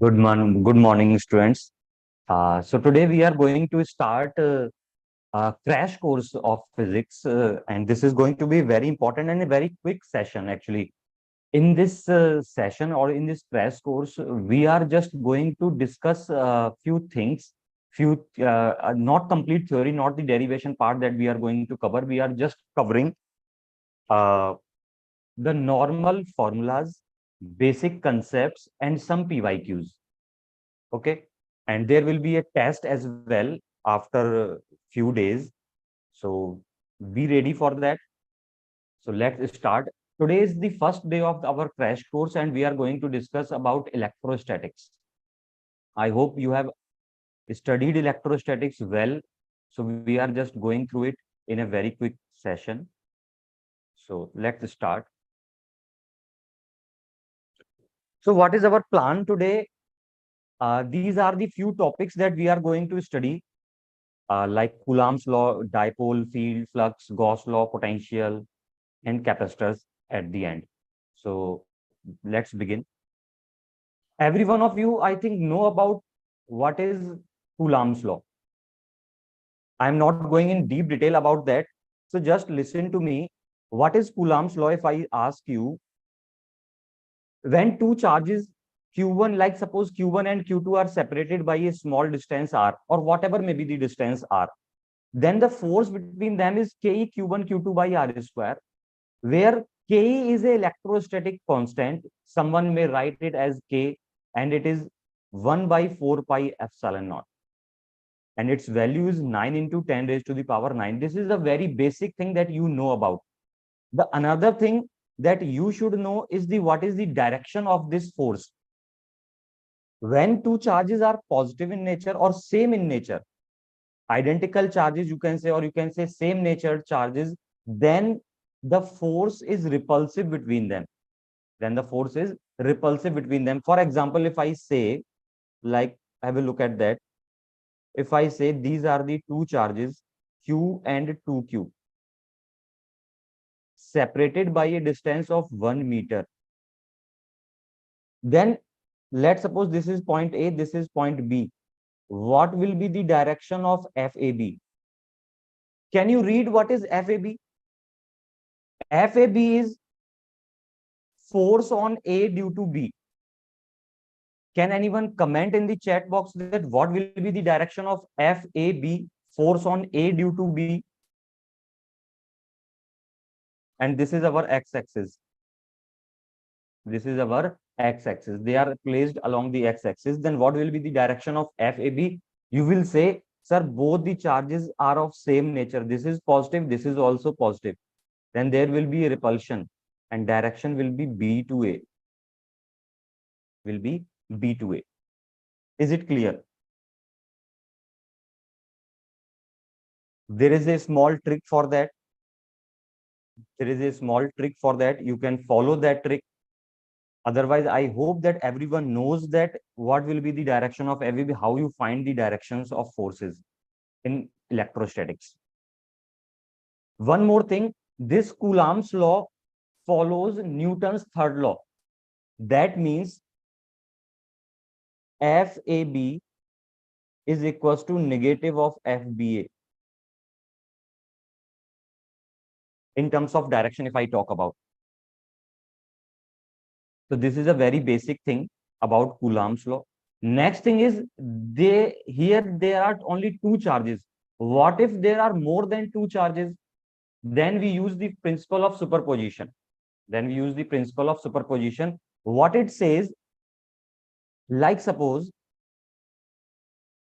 Good morning, students. So today we are going to start a crash course of physics, and this is going to be very important and a very quick session. Actually, in this session or in this crash course, we are just going to discuss a few things, not complete theory, not the derivation part that we are going to cover. We are just covering uh, the normal formulas, basic concepts, and some PYQs. Okay, and there will be a test as well after few days, so be ready for that. So let's start. Today is the first day of our crash course and we are going to discuss about electrostatics. I hope you have studied electrostatics well, so we are just going through it in a very quick session. So let's start. So what is our plan today? These are the few topics that we are going to study, like Coulomb's law, dipole, field, flux, Gauss law, potential, and capacitors at the end. So let's begin. Every one of you, I think, know about what is Coulomb's law. I'm not going in deep detail about that. So just listen to me. What is Coulomb's law? If I ask you, when two charges Q1, like suppose Q1 and Q2 are separated by a small distance R, or whatever may be the distance R, then the force between them is Ke Q1 Q2 by R square, where Ke is a electrostatic constant. Someone may write it as K, and it is 1 by 4 pi epsilon naught. And its value is 9 into 10 raised to the power 9. This is a very basic thing that you know about. The another thing that you should know is the what is the direction of this force. When two charges are positive in nature or same in nature, identical charges you can say, or you can say same nature charges, then the force is repulsive between them. Then the force is repulsive between them. For example, if I say, like, have a look at that. If I say these are the two charges, Q and 2Q, separated by a distance of 1 meter, then let's suppose this is point A, this is point B. What will be the direction of FAB? Can you read what is FAB? FAB is force on A due to B. Can anyone comment in the chat box that what will be the direction of FAB, force on A due to B? And this is our x-axis. This is our x-axis. They are placed along the x-axis. Then what will be the direction of FAB? You will say, sir, both the charges are of same nature. This is positive, this is also positive. Then there will be a repulsion and direction will be B to A. Will be B to A. Is it clear? There is a small trick for that. There is a small trick for that. You can follow that trick. Otherwise, I hope that everyone knows that what will be the direction of FAB, how you find the directions of forces in electrostatics. One more thing, this Coulomb's law follows Newton's third law. That means FAB is equals to negative of FBA. In terms of direction, if I talk about. So this is a very basic thing about Coulomb's law. Next thing is there are only two charges. What if there are more than two charges? Then we use the principle of superposition. What it says, like suppose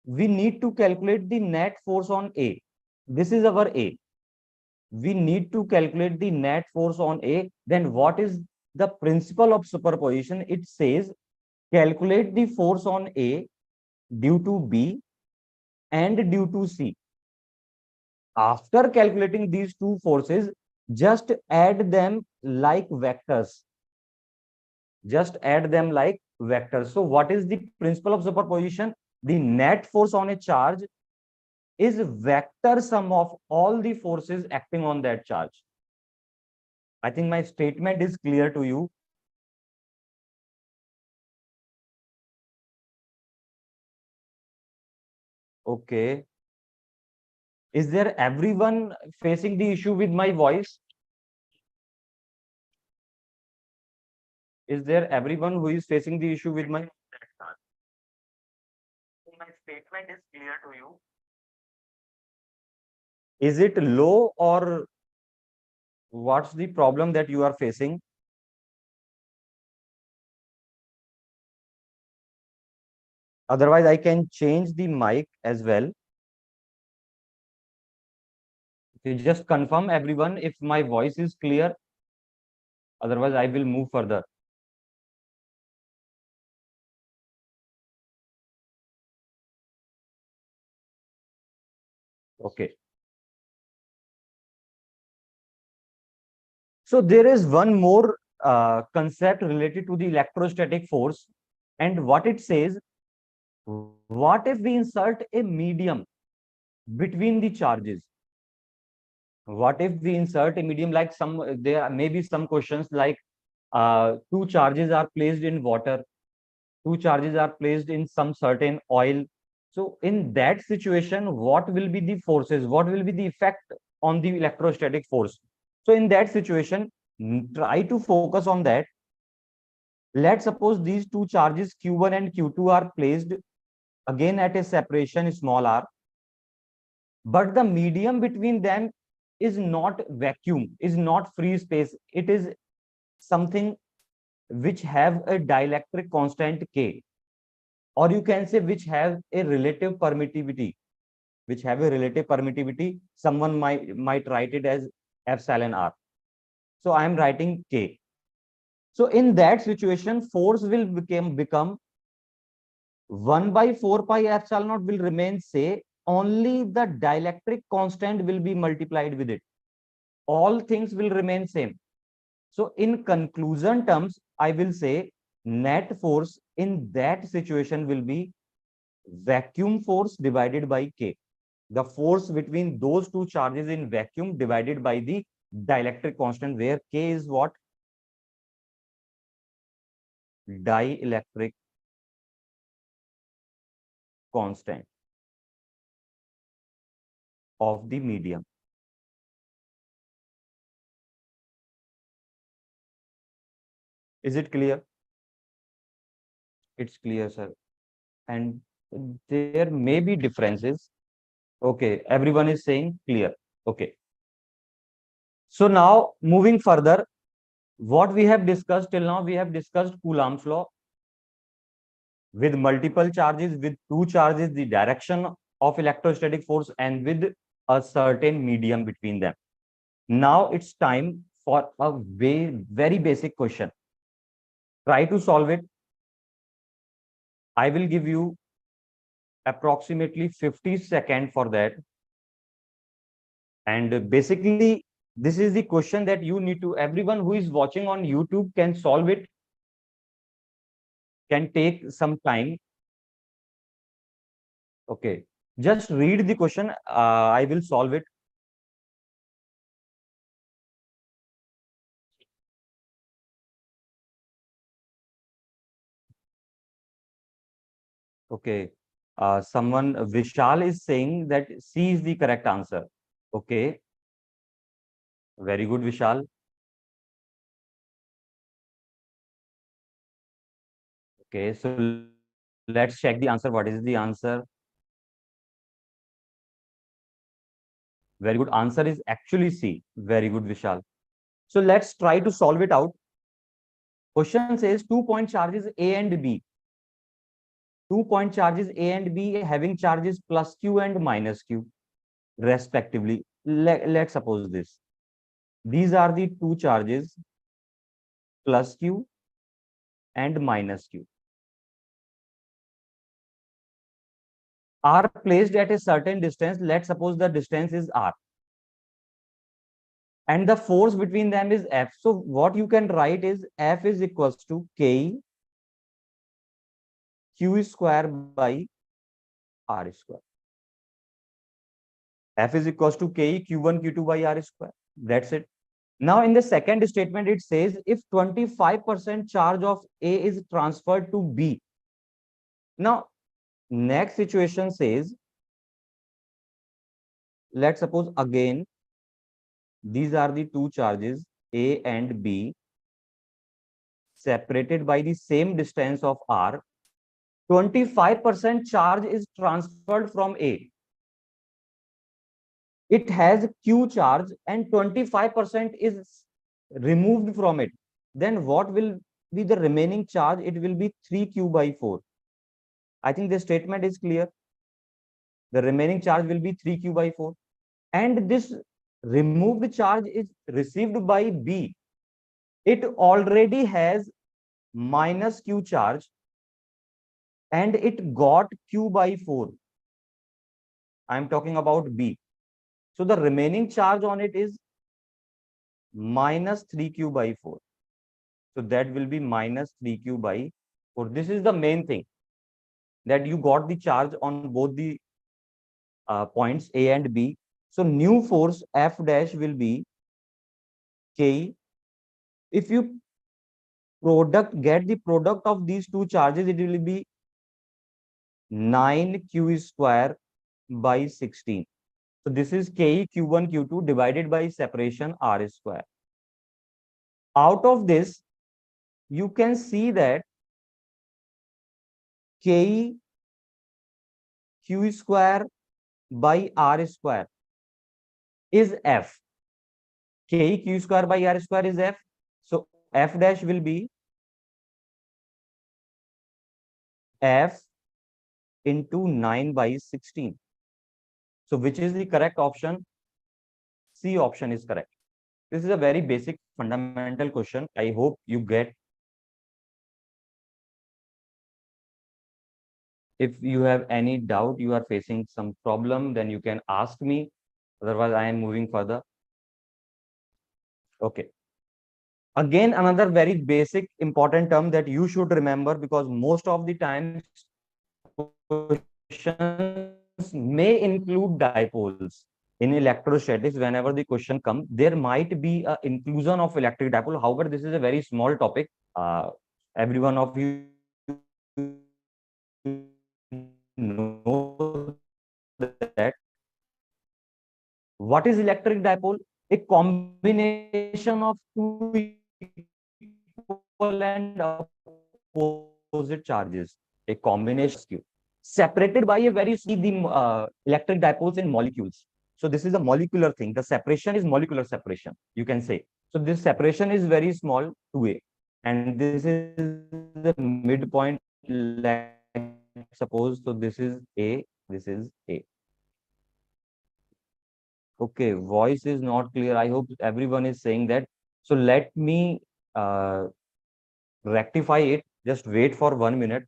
we need to calculate the net force on A. This is our A. We need to calculate the net force on A. Then what is the principle of superposition? It says calculate the force on A due to B and due to C. After calculating these two forces, just add them like vectors. Just add them like vectors. So what is the principle of superposition? The net force on a charge is vector sum of all the forces acting on that charge. I think my statement is clear to you. Okay. Is there everyone facing the issue with my voice? Is there everyone who is facing the issue with my statement is clear to you? Is it low or what's the problem that you are facing? Otherwise, I can change the mic as well. You just confirm everyone if my voice is clear. Otherwise, I will move further. Okay. So there is one more concept related to the electrostatic force. And what it says, what if we insert a medium between the charges? What if we insert a medium like there may be some questions like two charges are placed in water, two charges are placed in some certain oil. So in that situation, what will be the forces? What will be the effect on the electrostatic force? So in that situation, try to focus on that. Let's suppose these two charges Q1 and Q2 are placed again at a separation small r, but the medium between them is not vacuum, is not free space. It is something which have a dielectric constant K, or you can say which have a relative permittivity, someone might write it as epsilon r. So I am writing K. So in that situation, force will become 1 by 4 pi epsilon naught will remain, say, only the dielectric constant will be multiplied with it. All things will remain same. So in conclusion terms, I will say net force in that situation will be vacuum force divided by K. The force between those two charges in vacuum divided by the dielectric constant, where K is what? Dielectric constant of the medium. Is it clear? It's clear, sir. And there may be differences. Okay, everyone is saying clear. Okay. So now moving further, what we have discussed till now, we have discussed Coulomb's law with multiple charges, with two charges, the direction of electrostatic force, and with a certain medium between them. Now it's time for a very basic question. Try to solve it. I will give you approximately 50 seconds for that. And basically, this is the question that you need to, everyone who is watching on YouTube can solve it, can take some time. Okay. Just read the question. I will solve it. Okay. Someone, Vishal is saying that C is the correct answer. Okay. Very good, Vishal. Okay. So let's check the answer. What is the answer? Very good. Answer is actually C. Very good, Vishal. So let's try to solve it out. Question says 2-point charges A and B. 2-point charges A and B having charges plus Q and minus Q respectively. Let's suppose this. These are the two charges plus Q and minus Q are placed at a certain distance. Let's suppose the distance is R. And the force between them is F. So what you can write is F is equals to K Q square by R square. F is equals to K Q1 Q2 by R square. That's it. Now in the second statement, it says if 25% charge of A is transferred to B. Now, next situation says let's suppose again, these are the two charges A and B separated by the same distance of R. 25% charge is transferred from A. It has Q charge and 25% is removed from it. Then what will be the remaining charge? It will be 3Q by 4. I think the statement is clear. The remaining charge will be 3Q by 4. And this removed charge is received by B. It already has minus Q charge and it got Q by 4. I'm talking about B. So the remaining charge on it is minus 3Q by 4. So that will be minus 3Q by 4. This is the main thing, that you got the charge on both the points A and B. So new force F dash will be K. If you get the product of these two charges, it will be 9Q square by 16. So this is K Q1 Q2 divided by separation R square. Out of this, you can see that K Q square by R square is F. K Q square by R square is F. So F dash will be F into 9 by 16. So which is the correct option? C option is correct. This is a very basic fundamental question. I hope you get. If you have any doubt, you are facing some problem, then you can ask me. Otherwise, I am moving further. Okay. Again, another very basic important term that you should remember, because most of the times questions may include dipoles. In electrostatics, whenever the question comes, there might be an inclusion of electric dipole. However, this is a very small topic. Every one of you know that. What is electric dipole? A combination of two equal and opposite charges. A combination separated by a very electric dipoles in molecules. So this is a molecular thing. The separation is molecular separation, you can say. So this separation is very small, 2A. And this is the midpoint, let's suppose. So this is A, this is A. Okay, voice is not clear. I hope everyone is saying that. So let me rectify it. Just wait for 1 minute.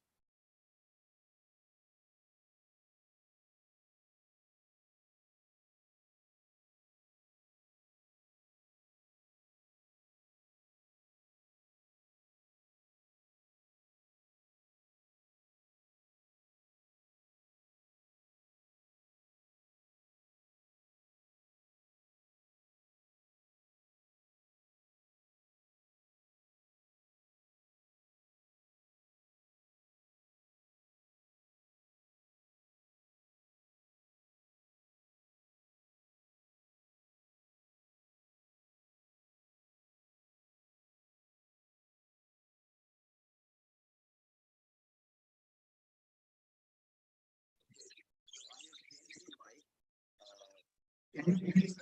Can you please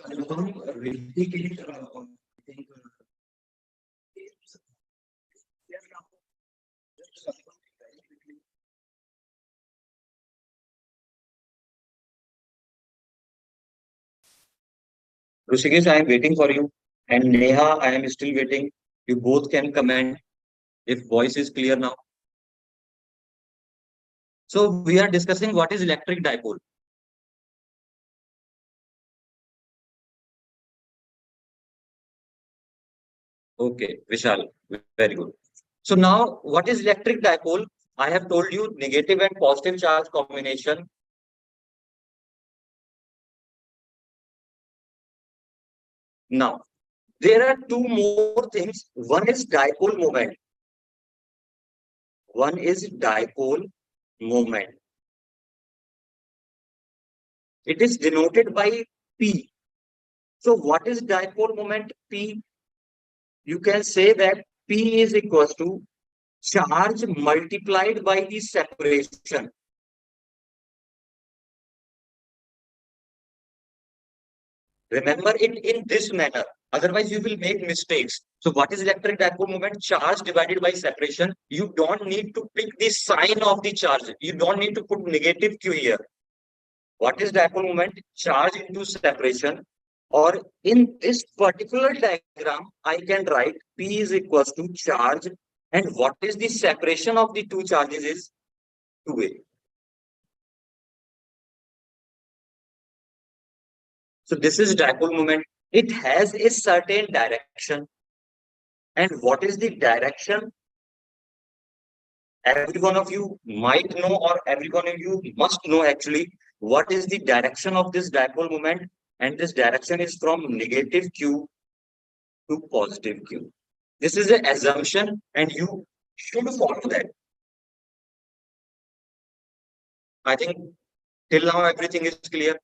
repeat it? I think, Rishikesh, I am waiting for you. And Neha, I am still waiting. You both can comment if voice is clear now. So we are discussing what is electric dipole. Okay, Vishal, very good. So now, what is electric dipole? I have told you negative and positive charge combination. Now, there are two more things. One is dipole moment. One is dipole moment. It is denoted by P. So what is dipole moment P? You can say that P is equals to charge multiplied by the separation. Remember it in this manner. Otherwise, you will make mistakes. So what is electric dipole moment? Charge divided by separation. You don't need to pick the sign of the charge. You don't need to put negative Q here. What is dipole moment? Charge into separation. Or in this particular diagram, I can write P is equals to charge. And what is the separation of the two charges is 2A. So this is dipole moment. It has a certain direction. And what is the direction? Every one of you might know, or every one of you must know actually, what is the direction of this dipole moment. And this direction is from negative Q to positive Q. This is an assumption and you should follow that. I think till now everything is clear.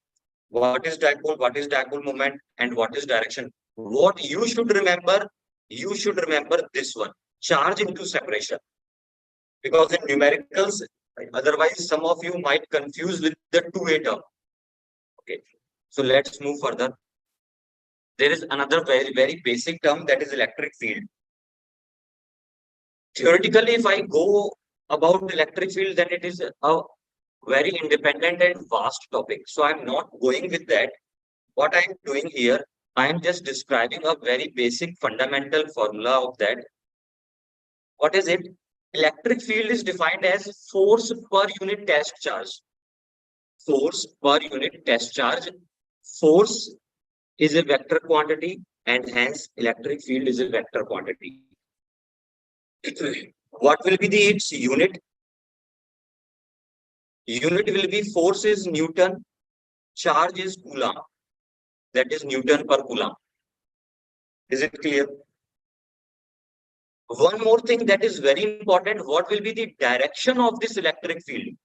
What is dipole moment, and what is direction. What you should remember this one, charge into separation. Because in numericals, otherwise some of you might confuse with the 2A term. Okay, so let's move further. There is another very basic term, that is electric field. Theoretically, if I go about electric field, then it is a very independent and vast topic. So I'm not going with that. What I'm doing here, I am just describing a very basic fundamental formula of that. What is it? Electric field is defined as force per unit test charge. Force per unit test charge. Force is a vector quantity, and hence electric field is a vector quantity. What will be its unit? Unit will be force is Newton, charge is Coulomb. That is Newton per Coulomb. Is it clear? One more thing that is very important, what will be the direction of this electric field?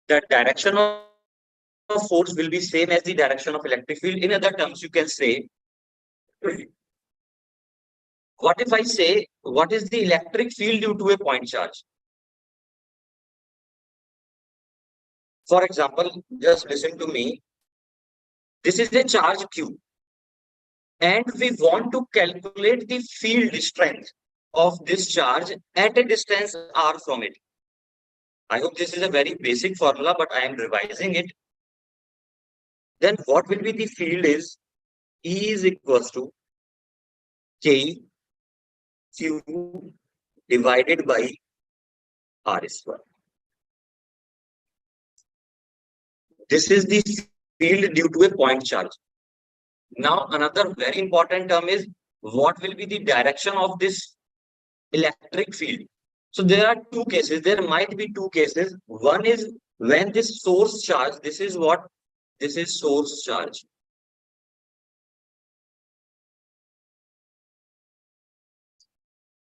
The direction of force will be same as the direction of electric field. In other terms, you can say, what if I say, what is the electric field due to a point charge? For example, just listen to me. This is a charge Q. And we want to calculate the field strength of this charge at a distance r from it. I hope this is a very basic formula, but I am revising it. Then what will be the field is E is equals to K Q divided by R square. This is the field due to a point charge. Now, another very important term is what will be the direction of this electric field. So there are two cases. There might be two cases. One is when this source charge, this is what? This is source charge.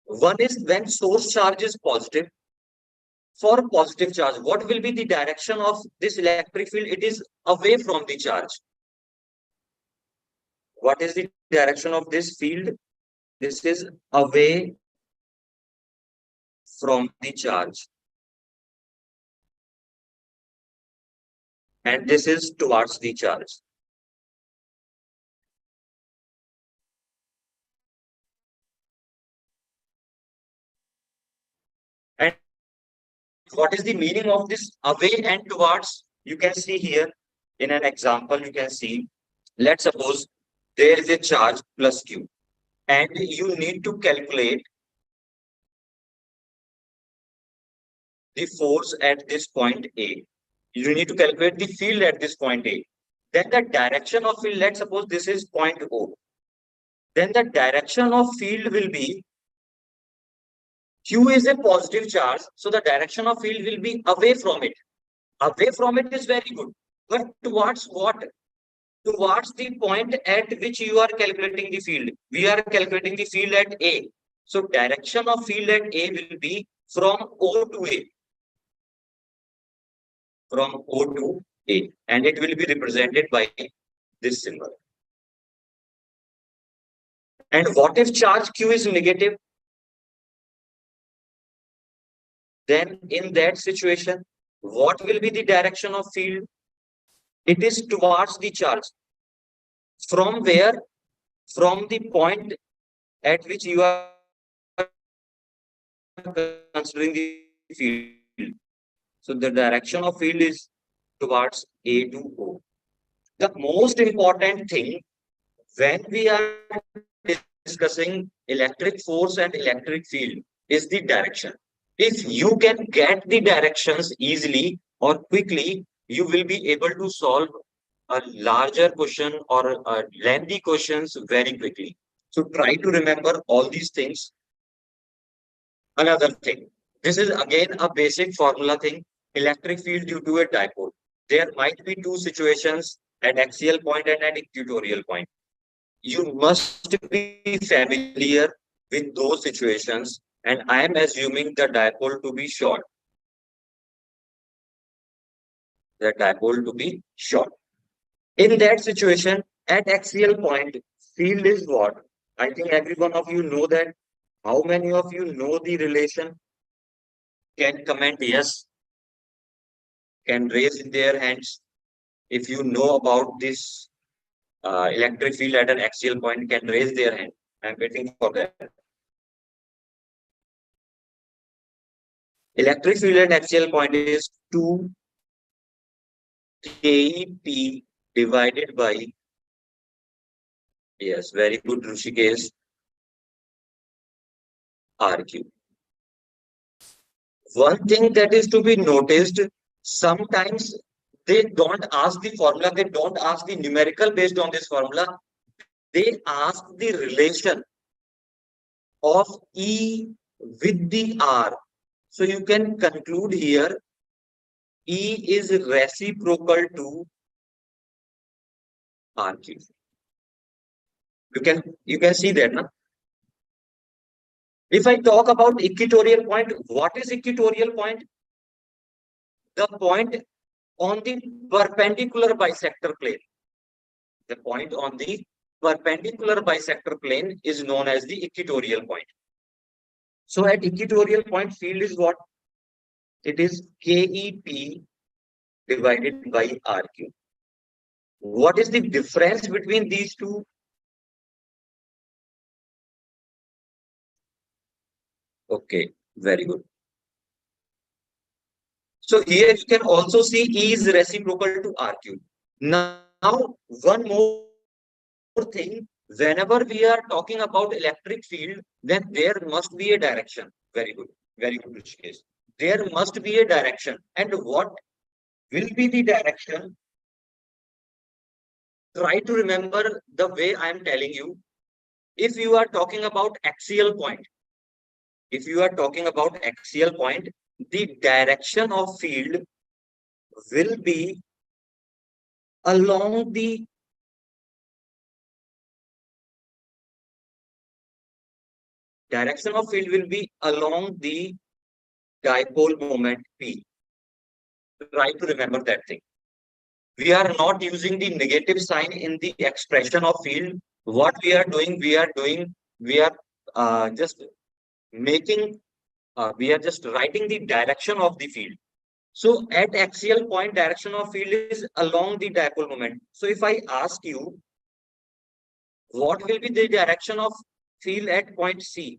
One is when source charge is positive. For positive charge, what will be the direction of this electric field? It is away from the charge. What is the direction of this field? This is away from the charge. And this is towards the charge. And what is the meaning of this away and towards? You can see here in an example, you can see, let's suppose there is a charge plus Q and you need to calculate the force at this point A. You need to calculate the field at this point A. Then the direction of field, let's suppose this is point O. Then the direction of field will be, Q is a positive charge, so the direction of field will be away from it. Away from it is very good. But towards what? Towards the point at which you are calculating the field. We are calculating the field at A. So direction of field at A will be from O to A. From O to A. And it will be represented by this symbol. And what if charge Q is negative? Then in that situation, what will be the direction of field? It is towards the charge. From where? From the point at which you are considering the field. So the direction of field is towards A to O. The most important thing when we are discussing electric force and electric field is the direction. If you can get the directions easily or quickly, you will be able to solve a larger question or a lengthy questions very quickly. So try to remember all these things. Another thing, this is again a basic formula thing, electric field due to a dipole. There might be two situations, an axial point and an equatorial point. You must be familiar with those situations, and I am assuming the dipole to be short. The dipole to be short. In that situation, at axial point, field is what? I think every one of you know that. How many of you know the relation? Can comment yes, can raise their hands. If you know about this electric field at an axial point, can raise their hand. I'm waiting for that. Electric field at axial point is 2 KEP divided by, yes, very good, Rushikesh, RQ. One thing that is to be noticed, sometimes they don't ask the formula, they don't ask the numerical based on this formula, they ask the relation of E with the R. So you can conclude here, E is reciprocal to RQ. You can see that, no? If I talk about equatorial point, what is equatorial point? The point on the perpendicular bisector plane. The point on the perpendicular bisector plane is known as the equatorial point. So at equatorial point, field is what? It is KEP divided by RQ. What is the difference between these two? Okay, very good. So here you can also see E is reciprocal to RQ. Now, one more thing, whenever we are talking about electric field, then there must be a direction. Very good, Rishikesh. There must be a direction. And what will be the direction? Try to remember the way I am telling you. If you are talking about axial point, the direction of field will be along the dipole moment P. Try to remember that thing. We are not using the negative sign in the expression of field. What we are doing, we are just making, we are just writing the direction of the field. So at axial point, direction of field is along the dipole moment. So if I ask you, what will be the direction of field at point C?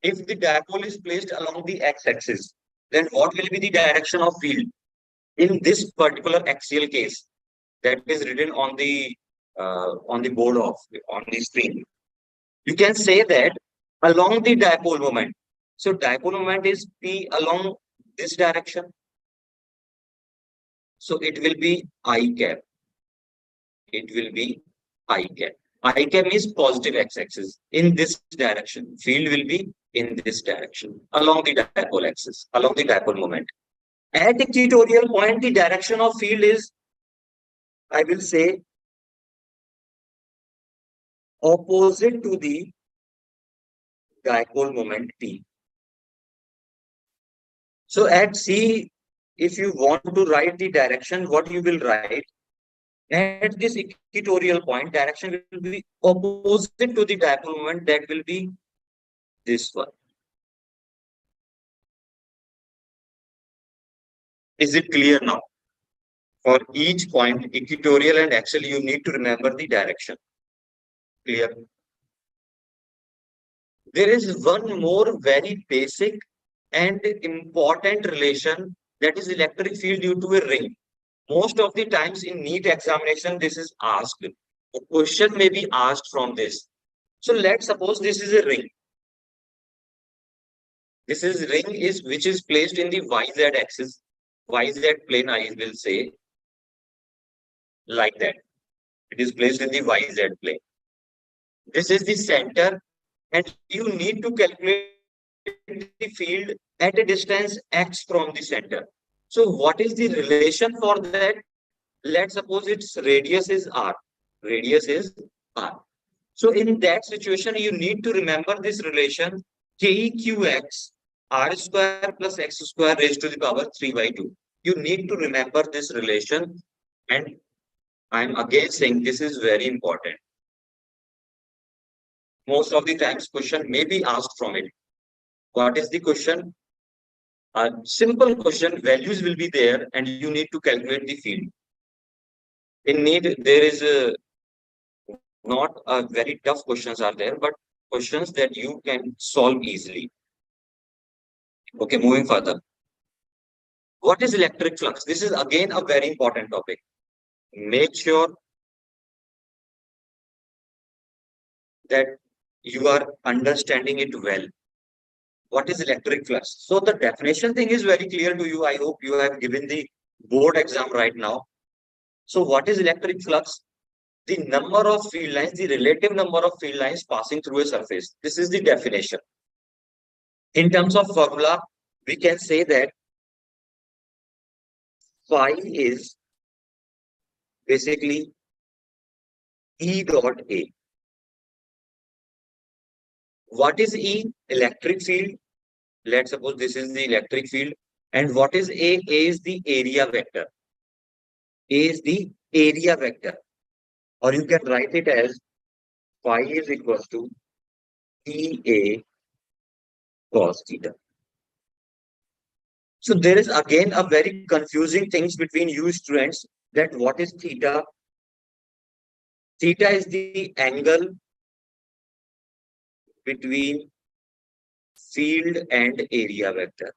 If the dipole is placed along the x-axis, then what will be the direction of field in this particular axial case that is written on the board on the screen? You can say that along the dipole moment. So dipole moment is P along this direction. So it will be I cap. It will be I cap. I cap is positive x-axis. In this direction, field will be in this direction, along the dipole axis, along the dipole moment. At equatorial point, the direction of field is, I will say, opposite to the dipole moment P. So at C, if you want to write the direction, what you will write? At this equatorial point, direction will be opposite to the dipole moment. That will be this one. Is it clear now? For each point, equatorial and axial, you need to remember the direction. Clear? There is one more very basic and important relation, that is electric field due to a ring. Most of the times in NEET examination, this is asked. A question may be asked from this. So let's suppose this is a ring. This is ring is which is placed in the YZ axis, YZ plane, I will say, like that. It is placed in the YZ plane. This is the center, and you need to calculate the field at a distance x from the center. So what is the relation for that? Let's suppose its radius is r. Radius is r. So in that situation, you need to remember this relation KEQX r square plus x square raised to the power 3 by 2. You need to remember this relation, and I'm again saying this is very important. Most of the times question may be asked from it. What is the question? A simple question, values will be there and you need to calculate the field. In NEET, there is not a very tough questions are there, but questions that you can solve easily. Okay, moving further. What is electric flux? This is again a very important topic. Make sure that you are understanding it well. What is electric flux? So the definition thing is very clear to you. I hope you have given the board exam right now. So what is electric flux? The number of field lines, the relative number of field lines passing through a surface. This is the definition. In terms of formula, we can say that phi is basically E dot A. What is E? Electric field. Let's suppose this is the electric field. And what is A? A is the area vector. A is the area vector. Or you can write it as phi is equals to EA cos theta. So there is again a very confusing things between you students, that what is theta? Theta is the angle between field and area vector.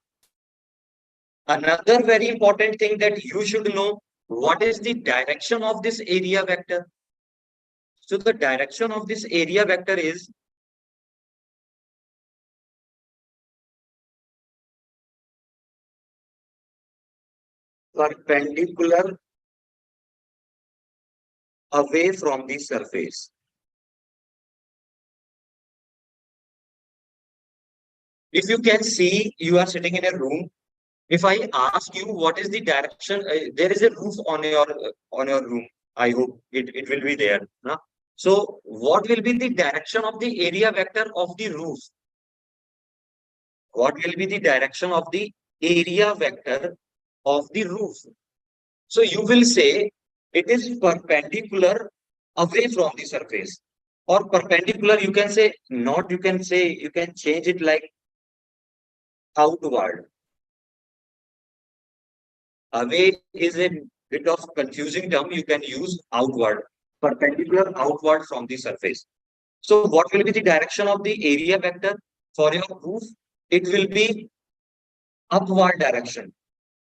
Another very important thing that you should know, what is the direction of this area vector? So the direction of this area vector is perpendicular away from the surface. If you can see, you are sitting in a room. If I ask you what is the direction, there is a roof on your room. I hope it will be there. No? So what will be the direction of the area vector of the roof? What will be the direction of the area vector of the roof? So you will say it is perpendicular away from the surface. Or perpendicular, you can say not, you can say, you can change it like outward. Away is a bit of confusing term. You can use outward, perpendicular outward from the surface. So what will be the direction of the area vector for your roof? It will be upward direction,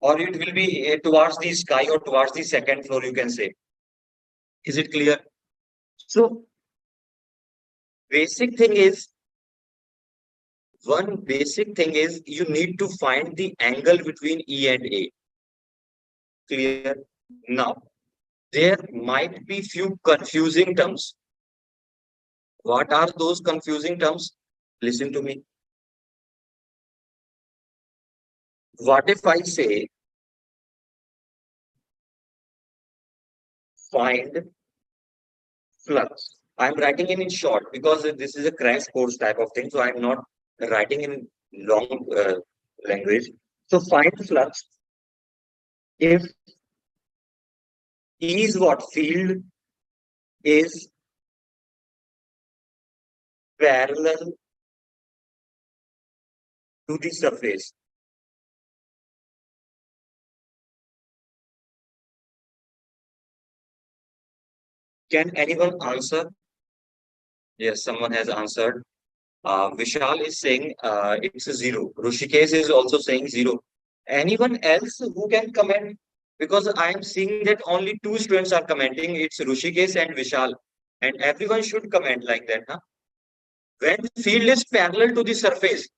or it will be towards the sky or towards the second floor, you can say. Is it clear? So one basic thing is you need to find the angle between E and A. Clear? Now, there might be few confusing terms. What are those confusing terms? Listen to me. What if I say find flux? I'm writing in short because this is a crash course type of thing. So I'm not writing in long language. So find flux if E is what? Field is parallel to the surface. Can anyone answer? Yes, someone has answered. Vishal is saying it's a 0. Rushikesh is also saying 0. Anyone else who can comment? Because I am seeing that only two students are commenting. It's Rushikesh and Vishal. And everyone should comment like that. Huh? When field is parallel to the surface,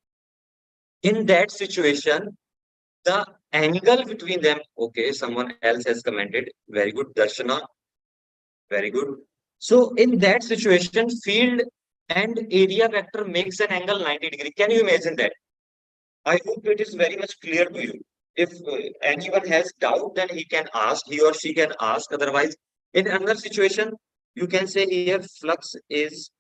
in that situation, the angle between them. Okay, someone else has commented. Very good, Darshana. Very good. So in that situation, field and area vector makes an angle 90 degree. Can you imagine that? I hope it is very much clear to you. If anyone has doubt, then he or she can ask. Otherwise, in another situation, you can say here flux is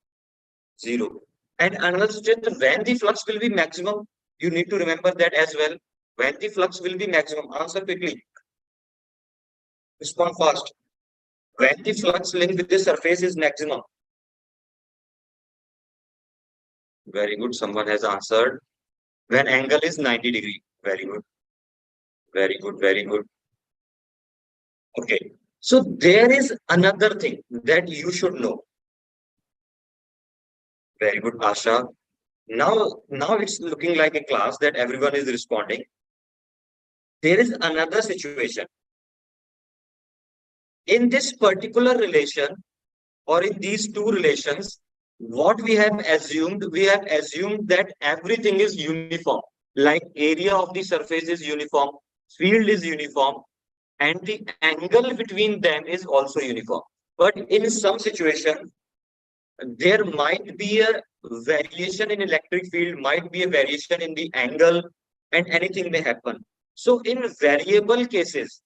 0. And another situation, when the flux will be maximum, you need to remember that as well. When the flux will be maximum, answer quickly. Respond fast. When the flux link with the surface is maximum. Very good. Someone has answered. When angle is 90 degree. Very good. Very good. Very good. Okay. So there is another thing that you should know. Very good, Asha. Now it's looking like a class that everyone is responding. There is another situation. In this particular relation, or in these two relations, what we have assumed that everything is uniform. Like area of the surface is uniform, field is uniform, and the angle between them is also uniform. But in some situation, there might be a variation in electric field, might be a variation in the angle, and anything may happen. So in variable cases,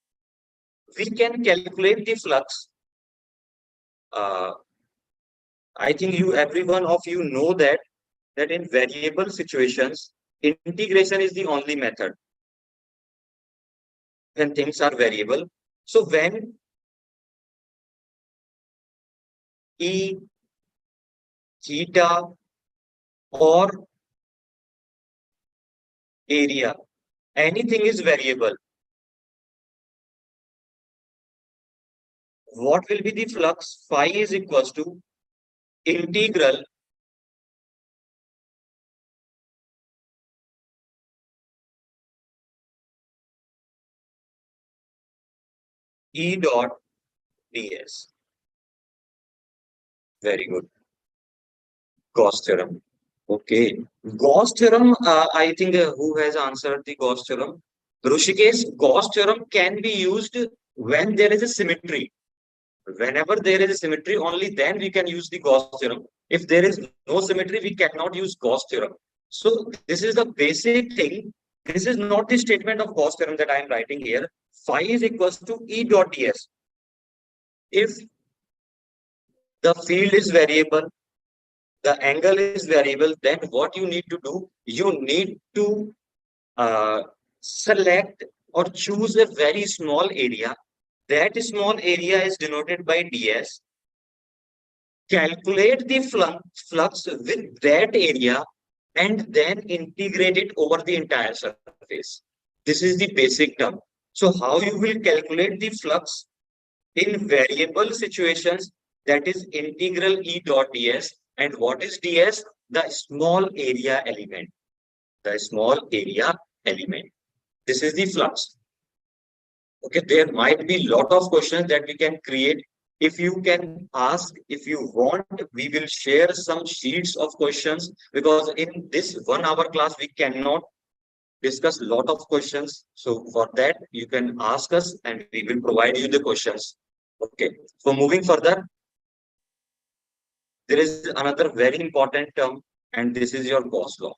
we can calculate the flux. I think every one of you know that in variable situations, integration is the only method when things are variable. So when E, theta, or area, anything is variable, what will be the flux? Phi is equals to integral E dot ds. Very good. Gauss theorem. Okay. Gauss theorem, I think who has answered the Gauss theorem? Rushikesh, Gauss theorem can be used when there is a symmetry. Whenever there is a symmetry, only then we can use the Gauss theorem. If there is no symmetry, we cannot use Gauss theorem. So this is the basic thing. This is not the statement of Gauss theorem that I am writing here. Phi is equals to E dot ds. If the field is variable, the angle is variable, then what you need to do, you need to uh, select or choose a very small area. That small area is denoted by ds. Calculate the flux with that area and then integrate it over the entire surface. This is the basic term. So how you will calculate the flux in variable situations, that is integral E dot ds. And what is ds? The small area element. The small area element. This is the flux. Okay, there might be a lot of questions that we can create. If you can ask, if you want, we will share some sheets of questions, because in this 1 hour class, we cannot discuss a lot of questions. So for that, you can ask us and we will provide you the questions. Okay, so moving further, there is another very important term, and this is your Gauss law.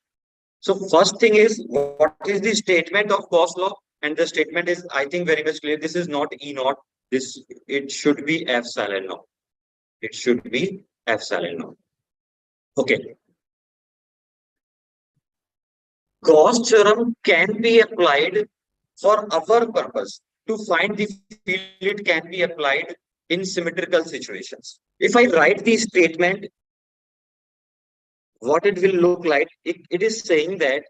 So first thing is, what is the statement of Gauss law? And the statement is, I think, very much clear. This is not E naught. It should be epsilon naught. It should be epsilon naught. Okay. Gauss theorem can be applied for our purpose to find the field, it can be applied in symmetrical situations. If I write the statement, what it will look like, it is saying that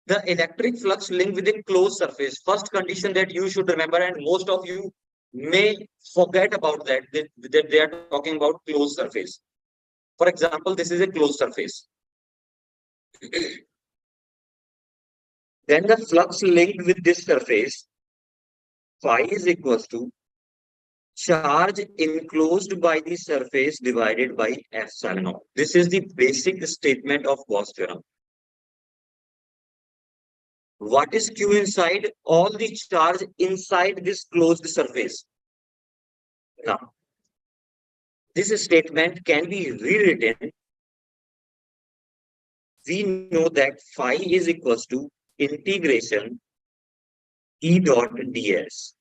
the electric flux linked with a closed surface. First condition that you should remember, and most of you may forget about that they are talking about closed surface. For example, this is a closed surface. Then the flux linked with this surface, phi is equals to charge enclosed by the surface divided by epsilon naught. This is the basic statement of Gauss theorem. What is Q inside? All the charge inside this closed surface. Now, this statement can be rewritten. We know that phi is equals to integration E dot ds.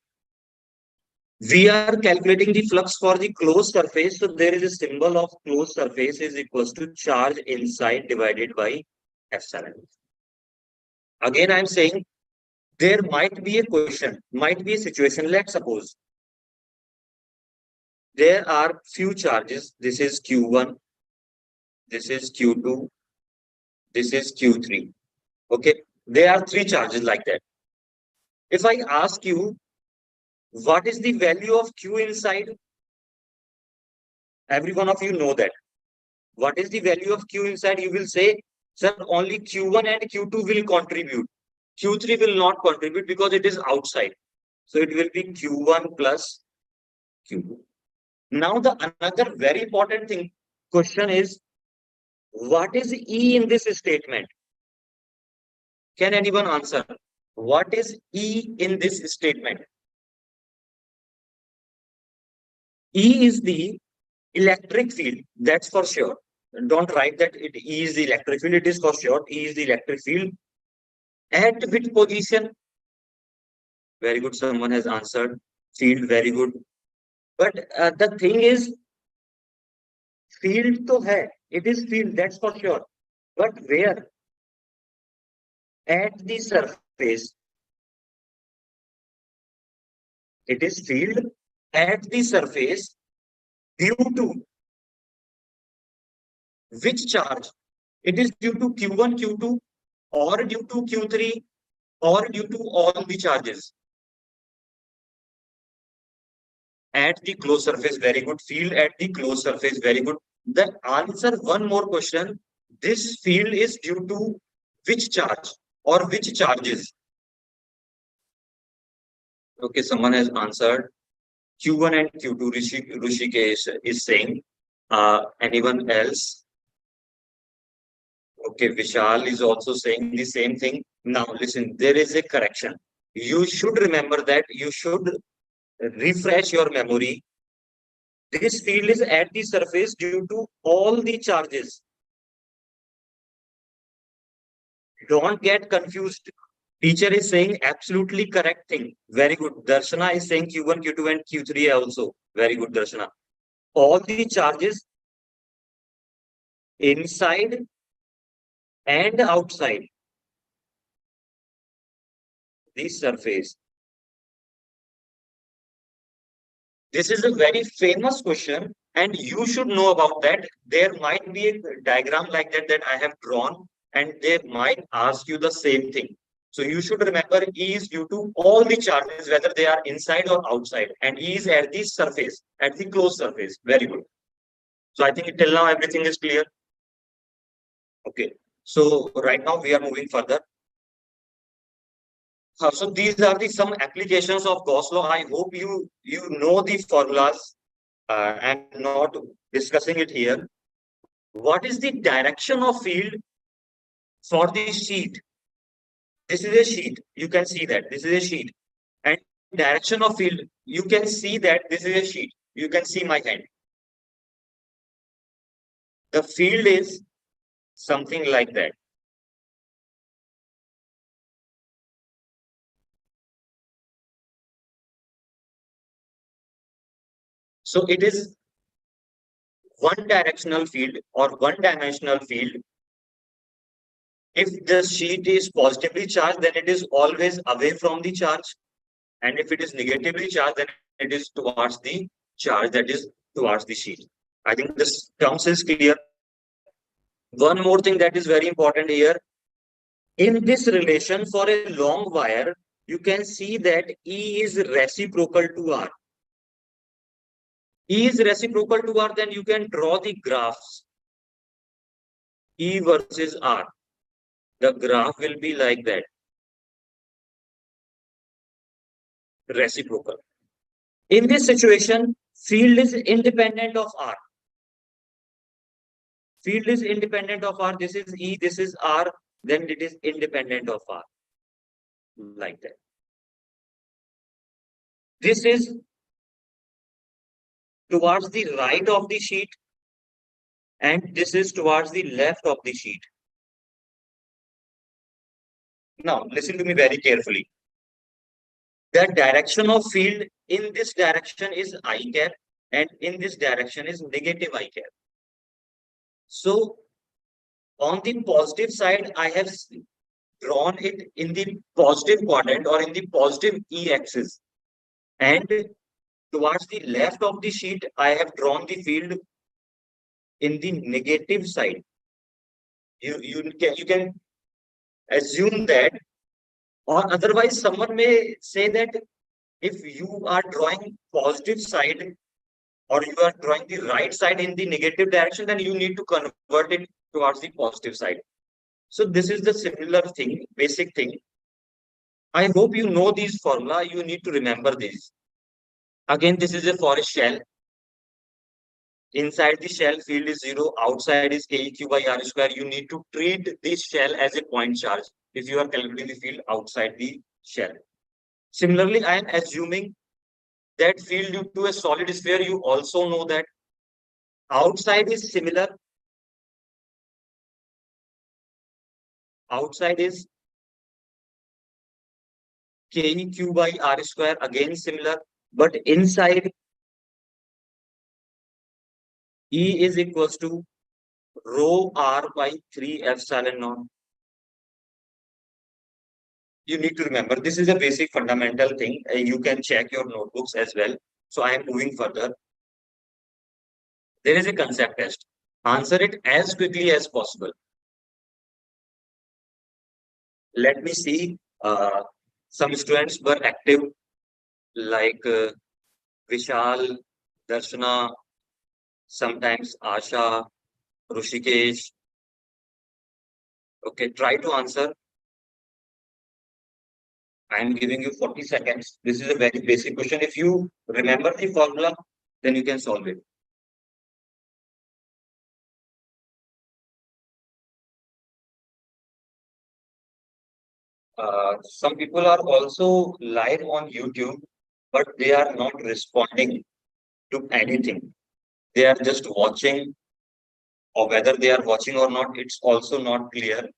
We are calculating the flux for the closed surface. So there is a symbol of closed surface is equals to charge inside divided by epsilon. Again, I'm saying there might be a question, might be a situation. Let's suppose there are few charges. This is Q1, this is Q2, this is Q3. Okay, there are three charges like that. If I ask you, what is the value of Q inside? Every one of you know that. What is the value of Q inside? You will say, sir, only Q1 and Q2 will contribute. Q3 will not contribute because it is outside. So it will be Q1 plus Q2. Now the another very important thing question is, what is E in this statement? Can anyone answer? What is E in this statement? E is the electric field, that's for sure. Don't write that E is the electric field, it is for sure. E is the electric field. At which position? Very good, someone has answered. Field, very good. But the thing is, field to hai, it is field, that's for sure. But where? At the surface. It is field at the surface due to which charge? It is due to Q1, Q2, or due to Q3, or due to all the charges. At the closed surface, very good. Field at the closed surface, very good. The answer, one more question. This field is due to which charge or which charges? Okay, someone has answered. Q1 and Q2, Rishikesh is saying. Anyone else? Okay, Vishal is also saying the same thing. Now, listen, there is a correction. You should remember that you should refresh your memory. This field is at the surface due to all the charges. Don't get confused. Teacher is saying absolutely correct thing. Very good. Darshana is saying Q1, Q2, and Q3 also. Very good, Darshana. All the charges inside and outside the surface. This is a very famous question, and you should know about that. There might be a diagram like that I have drawn, and they might ask you the same thing. So you should remember E is due to all the charges, whether they are inside or outside, and E is at the surface, at the closed surface. Very good. So I think till now everything is clear. Okay. So right now we are moving further. So these are the some applications of Gauss law. I hope you know the formulas. I'm not discussing it here. What is the direction of field for the sheet? This is a sheet. You can see that this is a sheet. And direction of field, you can see that this is a sheet. You can see my hand. The field is something like that. So it is one directional field or one dimensional field If the sheet is positively charged, then it is always away from the charge. And if it is negatively charged, then it is towards the charge that is towards the sheet. I think this terms is clear. One more thing that is very important here. In this relation for a long wire, you can see that E is reciprocal to R. E is reciprocal to R, then you can draw the graphs. E versus R. The graph will be like that. Reciprocal. In this situation, field is independent of R. Field is independent of R. This is E, this is R, then it is independent of R. Like that. This is towards the right of the sheet, and this is towards the left of the sheet. Now, listen to me very carefully. The direction of field in this direction is I cap, and in this direction is negative I cap. So, on the positive side, I have drawn it in the positive quadrant or in the positive E axis. And towards the left of the sheet, I have drawn the field in the negative side. You can assume that, or otherwise someone may say that if you are drawing positive side or you are drawing the right side in the negative direction, then you need to convert it towards the positive side. So this is the similar thing, basic thing. I hope you know these formula. You need to remember this. Again, this is a for a shell. Inside the shell, field is 0. Outside is KEQ by R square. You need to treat this shell as a point charge if you are calculating the field outside the shell. Similarly, I am assuming that field due to a solid sphere, you also know that outside is similar. Outside is KEQ by R square, again similar, but inside E is equals to rho R by 3 epsilon naught. You need to remember, this is a basic fundamental thing. You can check your notebooks as well. So I am moving further. There is a concept test. Answer it as quickly as possible. Let me see. Some students were active, like Vishal, Darshana, sometimes Asha, Rushikesh. Okay, try to answer. I am giving you 40 seconds. This is a very basic question. If you remember the formula, then you can solve it. Some people are also live on YouTube, but they are not responding to anything. They are just watching, or whether they are watching or not, it's also not clear.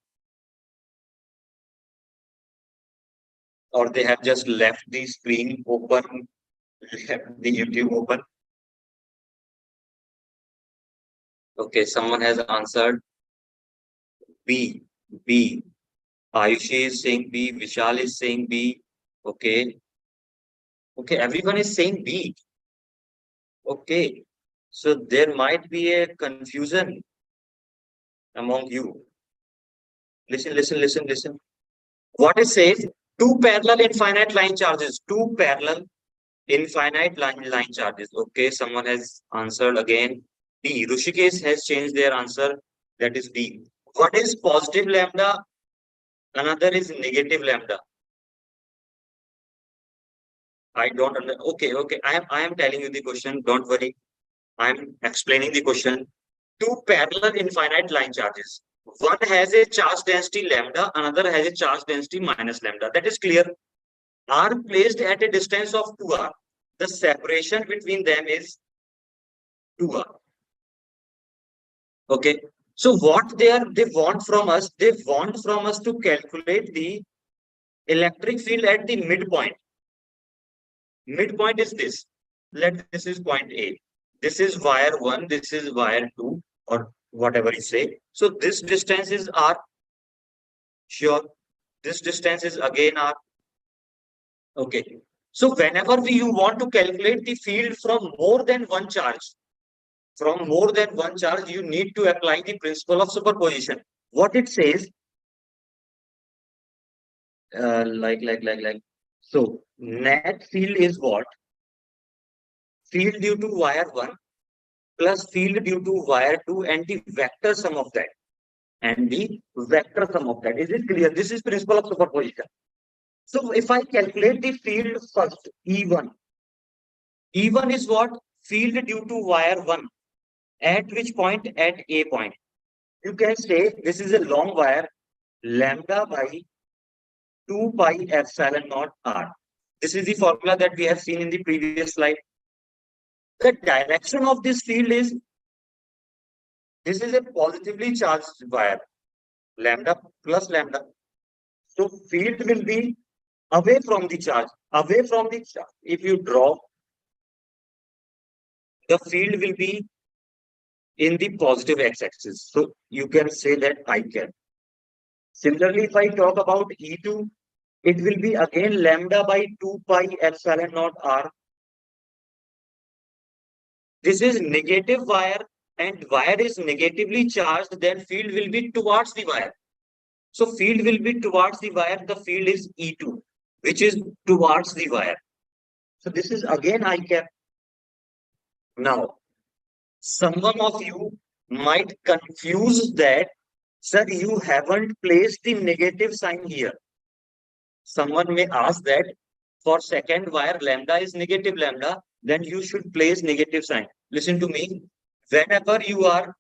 Or they have just left the screen open, left the YouTube open. Okay, someone has answered B. B. Ayushi is saying B. Vishal is saying B. Okay. Okay, everyone is saying B. Okay. So there might be a confusion among you. Listen, listen, listen, listen. What it says, two parallel infinite line charges. Two parallel infinite line charges. Okay, someone has answered again. D. Rushikesh has changed their answer. That is D. What is positive lambda? Another is negative lambda. I don't understand. Okay, okay. I am telling you the question. Don't worry. I am explaining the question. Two parallel infinite line charges. One has a charge density lambda, another has a charge density minus lambda. That is clear. Are placed at a distance of 2r. The separation between them is 2r. Okay. So what they want from us, they want from us to calculate the electric field at the midpoint. Midpoint is this. Let this is point A. This is wire 1, this is wire 2, or whatever you say. So this distance is R. Sure. This distance is again r. Okay. So whenever you want to calculate the field from more than one charge, you need to apply the principle of superposition. What it says, like. So net field is what? Field due to wire 1 plus field due to wire 2 and the vector sum of that. And the vector sum of that. Is it clear? This is principle of superposition. So if I calculate the field first, E1. E1 is what? Field due to wire 1. At which point? At A point. You can say this is a long wire, lambda by 2 pi epsilon naught r. This is the formula that we have seen in the previous slide. The direction of this field is, this is a positively charged wire, lambda plus lambda. So field will be away from the charge, away from the charge. If you draw, the field will be in the positive x-axis. So you can say that I can. Similarly, if I talk about E2, it will be again lambda by 2 pi epsilon naught r. This is negative wire and wire is negatively charged, then field will be towards the wire. So field will be towards the wire, the field is E2, which is towards the wire. So this is again I cap. Now, someone of you might confuse that, sir, you haven't placed the negative sign here. Someone may ask that for second wire lambda is negative lambda, then you should place negative sign. Listen to me. Whenever you are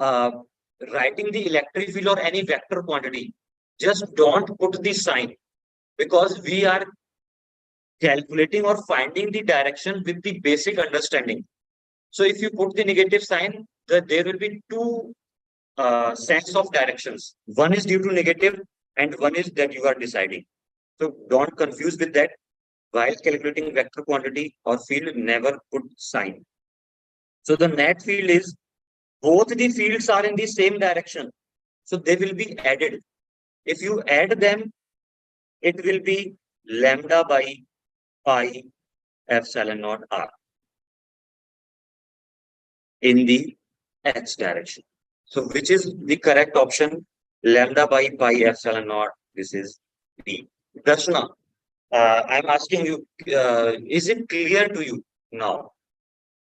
uh, writing the electric field or any vector quantity, just don't put the sign, because we are calculating or finding the direction with the basic understanding. So if you put the negative sign, there will be two sense of directions. One is due to negative and one is that you are deciding. So don't confuse with that. While calculating vector quantity or field, never put sign. So the net field is, both the fields are in the same direction. So they will be added. If you add them, it will be lambda by pi epsilon naught r in the x direction. So which is the correct option? Lambda by pi epsilon naught. This is B. Darshana, I'm asking you, is it clear to you now?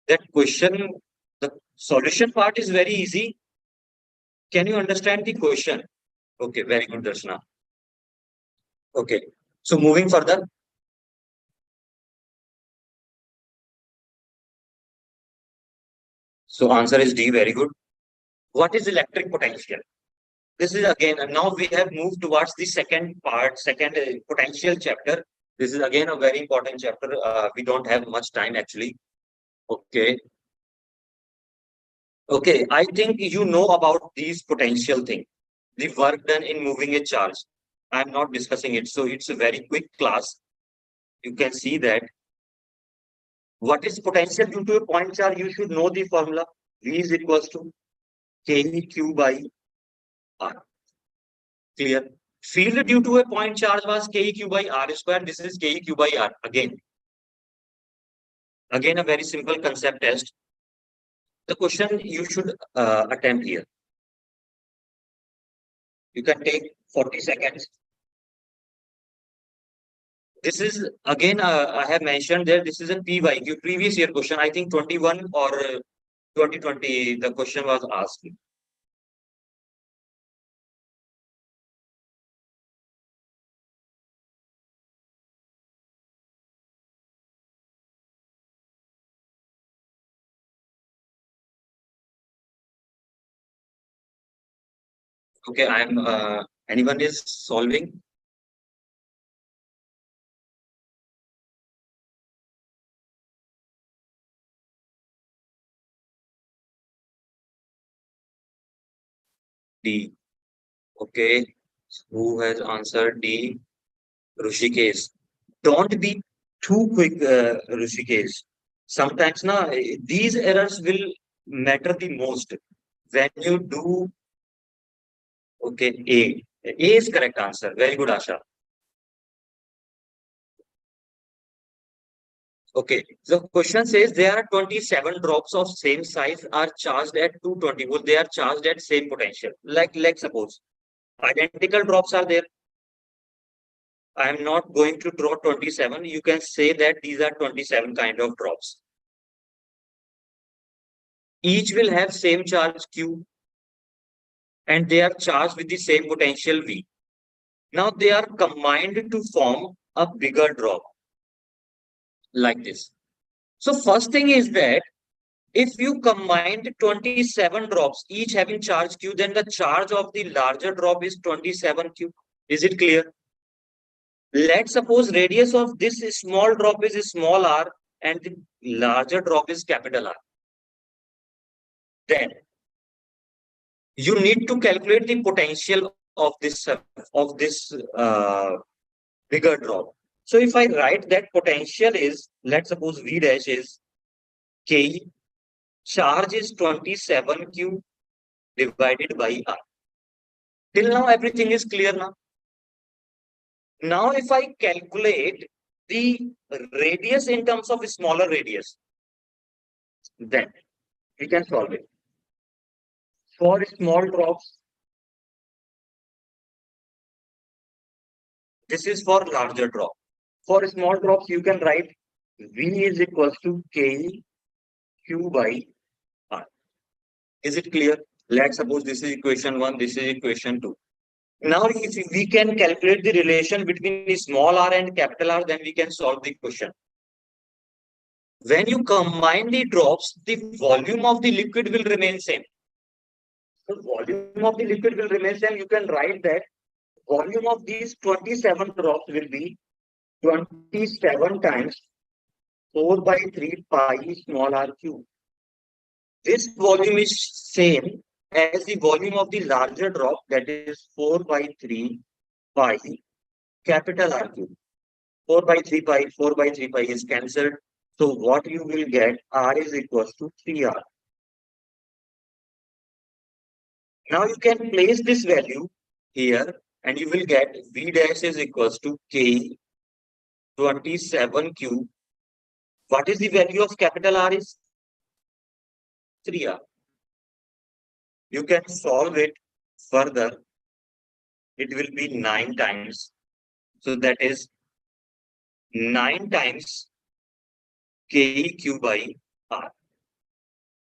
That question, the solution part is very easy. Can you understand the question? Okay, very good, Darshana. Okay, so moving further. So answer is D, very good. What is electric potential? This is again, now we have moved towards the second part, second potential chapter. This is again a very important chapter. We don't have much time actually. Okay. Okay, I think you know about these potential thing, the work done in moving a charge. I'm not discussing it, so it's a very quick class. You can see that. What is potential due to a point charge? You should know the formula. V is equals to KEQ by R. Clear? Field due to a point charge was KEQ by R square. This is KEQ by R. Again, a very simple concept test. The question you should attempt here. You can take 40 seconds. This is again, I have mentioned there, this is a PYQ, previous year question. I think 21 or 2020, the question was asked. Okay, anyone is solving? D. Okay, who has answered D? Rishikesh. Don't be too quick, Rishikesh. Sometimes these errors will matter the most when you do, okay, A. A is correct answer. Very good, Asha. Okay. The question says there are 27 drops of same size are charged at 220 volt. They are charged at same potential. Like let's suppose identical drops are there. I am not going to draw 27. You can say that these are 27 kind of drops. Each will have same charge Q and they are charged with the same potential V. Now they are combined to form a bigger drop like this. So first thing is that if you combined 27 drops, each having charge Q, then the charge of the larger drop is 27Q. Is it clear? Let's suppose radius of this small drop is small r and the larger drop is capital R. Then you need to calculate the potential of this bigger drop. So if I write that potential is, let's suppose V dash is K, charge is 27Q divided by R. Till now, everything is clear now. Now, if I calculate the radius in terms of smaller radius, then we can solve it. For small drops, this is for larger drop. For small drops, you can write V is equals to K Q by R. Is it clear? Let's suppose this is equation 1, this is equation 2. Now, if we can calculate the relation between small r and capital R, then we can solve the question. When you combine the drops, the volume of the liquid will remain same. The volume of the liquid will remain same. You can write that volume of these 27 drops will be 27 times 4 by 3 pi small r cube. This volume is same as the volume of the larger drop, that is 4 by 3 pi capital R cube. 4 by 3 pi, 4 by 3 pi is cancelled. So what you will get, R is equals to 3R. Now you can place this value here and you will get V dash is equals to K 27Q. What is the value of capital R is 3R. You can solve it further. It will be 9 times. So that is 9 times KQ by R.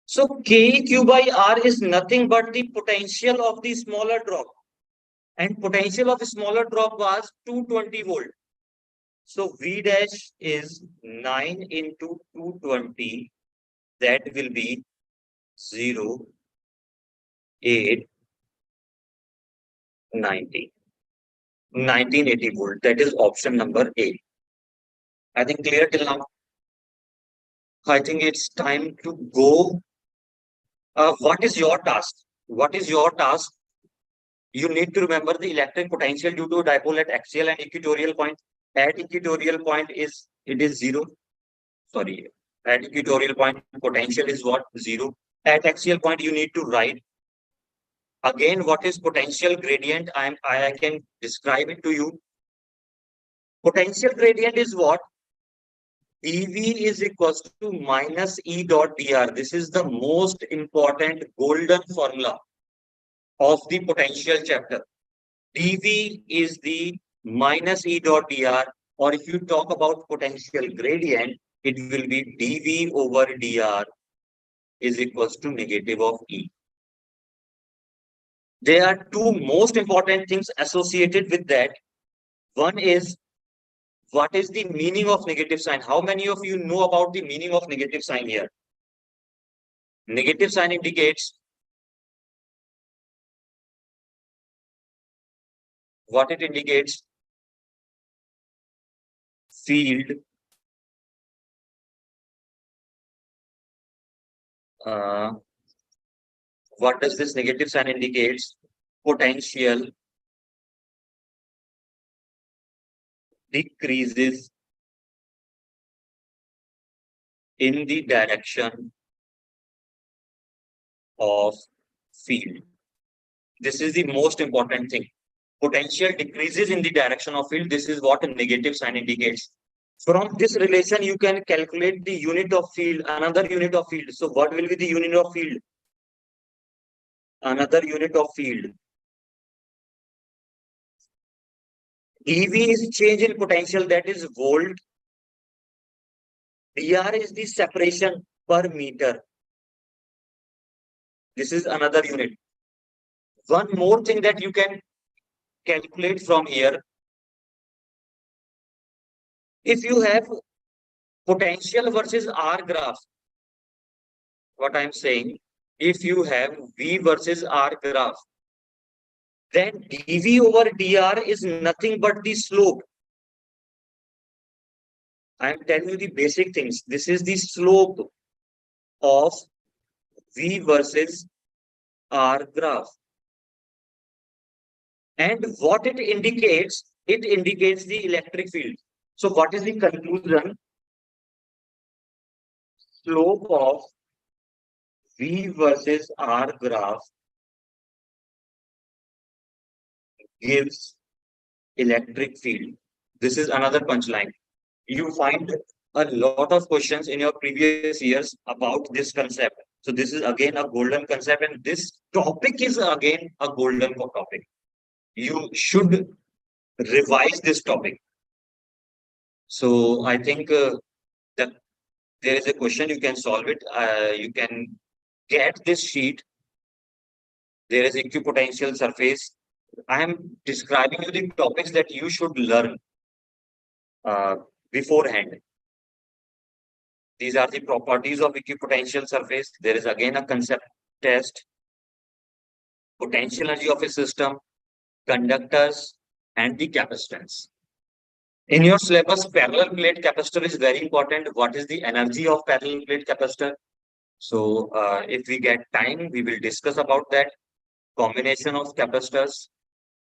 So KQ by R is nothing but the potential of the smaller drop. And potential of a smaller drop was 220 volt. So V dash is 9 into 220. That will be 0, 8, 90. 1980 volt. That is option number A. I think clear till now. I think it's time to go. What is your task? What is your task? You need to remember the electric potential due to dipole at axial and equatorial point. At equatorial point it is 0. Sorry, at equatorial point potential is what? 0. At axial point you need to write. Again, what is potential gradient? I can describe it to you. Potential gradient is what? dV is equals to minus E dot dr. This is the most important golden formula of the potential chapter. dV is the minus E dot dr, or if you talk about potential gradient, it will be dV over dr is equals to negative of E. There are two most important things associated with that. One is, what is the meaning of negative sign? How many of you know about the meaning of negative sign here? Negative sign indicates what it indicates? Field. What does this negative sign indicates? Potential decreases in the direction of field. This is the most important thing. potential decreases in the direction of field. This is what a negative sign indicates. From this relation, you can calculate the unit of field, another unit of field. So what will be the unit of field? Another unit of field. EV is change in potential, that is volt. DR is the separation per meter. This is another unit. One more thing that you can calculate from here. If you have potential versus R graph, what I'm saying, if you have V versus R graph, then dV over dr is nothing but the slope. I'm telling you the basic things. This is the slope of V versus R graph. And what it indicates the electric field. So what is the conclusion? Slope of V versus R graph gives electric field. This is another punchline. You find a lot of questions in your previous years about this concept. So this is again a golden concept, and this topic is again a golden topic. You should revise this topic. So I think that there is a question, you can solve it. You can get this sheet. There is equipotential surface. I am describing you the topics that you should learn beforehand. These are the properties of equipotential surface. There is again a concept test, potential energy of a system, conductors, and the capacitance. In your syllabus, parallel plate capacitor is very important. What is the energy of parallel plate capacitor? So if we get time, we will discuss about that, combination of capacitors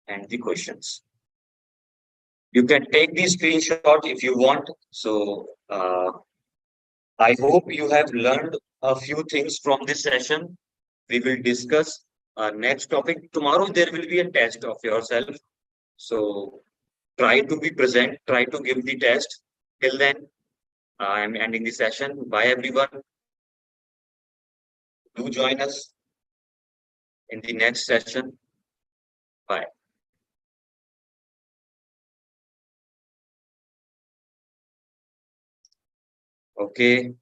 and the questions. You can take the screenshot if you want. So I hope you have learned a few things from this session. We will discuss next topic. Tomorrow there will be a test of yourself. So try to be present, try to give the test. Till then, I am ending the session. Bye everyone. Do join us in the next session. Bye. Okay.